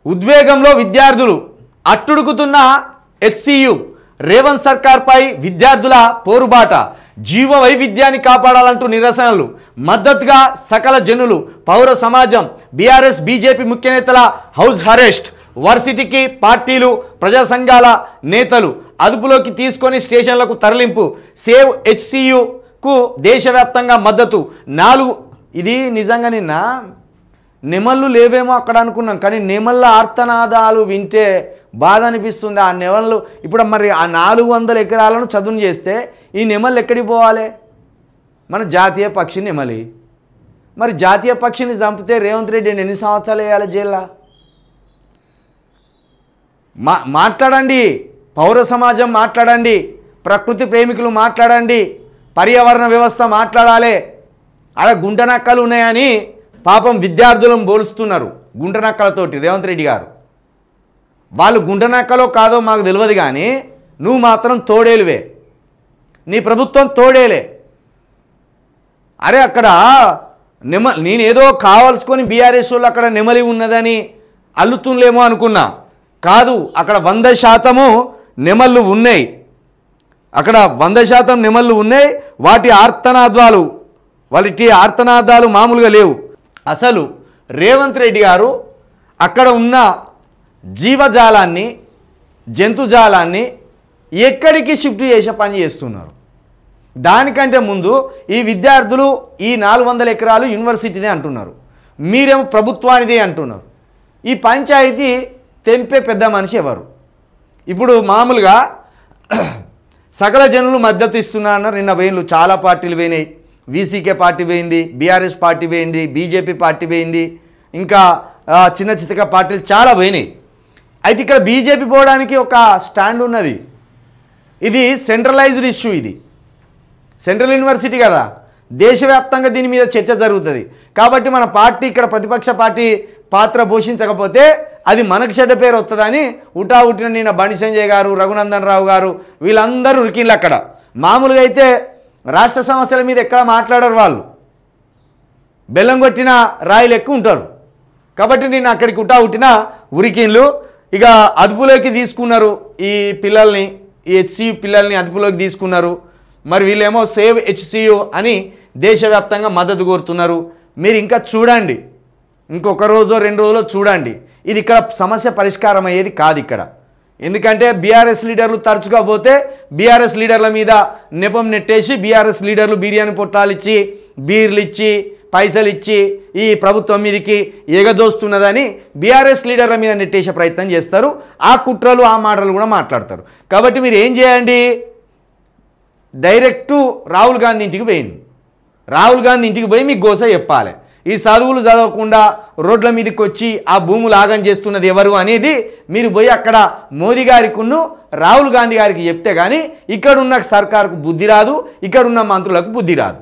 ఉద్వేగంలో విద్యార్థులు అట్టుడుకుతున్న హెచ్సియు రేవంత్ సర్కార్పై విద్యార్థుల పోరుబాట జీవ వైవిధ్యాన్ని కాపాడాలంటూ నిరసనలు మద్దతుగా సకల జనులు పౌర సమాజం బీఆర్ఎస్ బీజేపీ ముఖ్య నేతల హౌస్ అరెస్ట్ వర్సిటీకి పార్టీలు ప్రజా సంఘాల నేతలు అదుపులోకి తీసుకొని స్టేషన్లకు తరలింపు సేవ్ హెచ్సియుకు దేశవ్యాప్తంగా మద్దతు 4 ఇది నిజంగా నిన్న నెమళ్ళు లేవేమో అక్కడ అనుకున్నాం కానీ నెమళ్ళ ఆర్తనాదాలు వింటే బాధ అనిపిస్తుంది ఆ నెమళ్ళు ఇప్పుడు మరి ఆ 400 ఎకరాలను చదును చేస్తే ఈ నెమళ్ళు ఎక్కడికి పోవాలి మన జాతీయ పక్షి నెమలి మరి జాతీయ పక్షిని చంపితే రేవంత్ రెడ్డి ఎన్ని సంవత్సరాలు వేయాలి జైల్లో మాట్లాడండి పౌర సమాజం మాట్లాడండి ప్రకృతి ప్రేమికులు మాట్లాడండి పర్యావరణ వ్యవస్థ మాట్లాడాలి అలా గుంటనక్కలు ఉన్నాయని పాపం విద్యార్థులను పోలుస్తున్నారు గుంటనక్కలతోటి రేవంత్ రెడ్డి గారు వాళ్ళు గుంటనక్కలో కాదో మాకు తెలియదు కానీ నువ్వు మాత్రం తోడేలువే నీ ప్రభుత్వం తోడేలే అరే అక్కడ నేనేదో కావాల్సుకొని బీఆర్ఎస్ వాళ్ళు అక్కడ నెమలి ఉన్నదని అల్లుతుండలేమో అనుకున్నా కాదు అక్కడ 100% నెమళ్ళు ఉన్నాయి అక్కడ 100% నెమళ్ళు ఉన్నాయి వాటి ఆర్తనాదాలు మామూలుగా లేవు అసలు రేవంత్ రెడ్డి గారు అక్కడ ఉన్న జీవజాలాన్ని జంతుజాలాన్ని ఎక్కడికి షిఫ్ట్ చేసే పని చేస్తున్నారు దానికంటే ముందు ఈ విద్యార్థులు ఈ 400 ఎకరాలు యూనివర్సిటీనే అంటున్నారు మీరేమో ప్రభుత్వానిదే అంటున్నారు ఈ పంచాయతీ తెంపే పెద్ద మనిషి ఎవరు ఇప్పుడు మామూలుగా సకల జనులు మద్దతు ఇస్తున్నారు నిన్న పోయిన్లు చాలా పార్టీలు పోయినాయి వీసీకే పార్టీ పోయింది బీఆర్ఎస్ పార్టీ పోయింది బీజేపీ పార్టీ పోయింది ఇంకా చిన్న చితక పార్టీలు చాలా పోయినాయి అయితే ఇక్కడ బీజేపీ పోవడానికి ఒక స్టాండ్ ఉన్నది ఇది సెంట్రలైజ్డ్ ఇష్యూ ఇది సెంట్రల్ యూనివర్సిటీ కదా దేశవ్యాప్తంగా దీని మీద చర్చ జరుగుతుంది కాబట్టి మన పార్టీ ఇక్కడ ప్రతిపక్ష పార్టీ పాత్ర పోషించకపోతే అది మనకు చెడ్డ పేరు వస్తుందని ఉట్టిన నిన్న బండి సంజయ్ గారు రఘునందన్ రావు గారు వీళ్ళందరూ ఉరికిళ్ళు అక్కడ మామూలుగా అయితే రాష్ట్ర సమస్యల మీద ఎక్కడ మాట్లాడరు వాళ్ళు బెల్లం కొట్టిన రాయిలు ఎక్కువ ఉంటారు కాబట్టి నేను అక్కడికి ఉట్టిన ఉరికిళ్ళు ఇక అదుపులోకి తీసుకున్నారు ఈ పిల్లల్ని ఈ హెచ్సియు పిల్లల్ని అదుపులోకి తీసుకున్నారు మరి వీళ్ళేమో సేవ్ హెచ్సియు అని దేశవ్యాప్తంగా మద్దతు కోరుతున్నారు మీరు ఇంకా చూడండి ఇంకొక రోజో 2 రోజులో చూడండి ఇది ఇక్కడ సమస్య పరిష్కారం అయ్యేది కాదు ఇక్కడ ఎందుకంటే బీఆర్ఎస్ లీడర్లు తరచుగా పోతే బీఆర్ఎస్ లీడర్ల మీద నెపం నెట్టేసి బీఆర్ఎస్ లీడర్లు బిర్యానీ పొట్టాలు ఇచ్చి బీర్లు ఇచ్చి పైసలు ఇచ్చి ఈ ప్రభుత్వం మీదకి ఎగదోస్తున్నదని బీఆర్ఎస్ లీడర్ల మీద నెట్టేసే ప్రయత్నం చేస్తారు ఆ కుట్రలు ఆ మాటలు కూడా మాట్లాడతారు కాబట్టి మీరు ఏం చేయండి డైరెక్టు రాహుల్ గాంధీ ఇంటికి పోయింది రాహుల్ గాంధీ ఇంటికి పోయి మీకు గోస చెప్పాలి ఈ చదువులు చదవకుండా రోడ్ల మీదకి వచ్చి ఆ భూములు ఆగం చేస్తున్నది ఎవరు అనేది మీరు పోయి అక్కడ మోదీ గారికిను రాహుల్ గాంధీ గారికి చెప్తే కానీ ఇక్కడున్న సర్కారుకు బుద్ధి రాదు ఇక్కడున్న మంత్రులకు బుద్ధి రాదు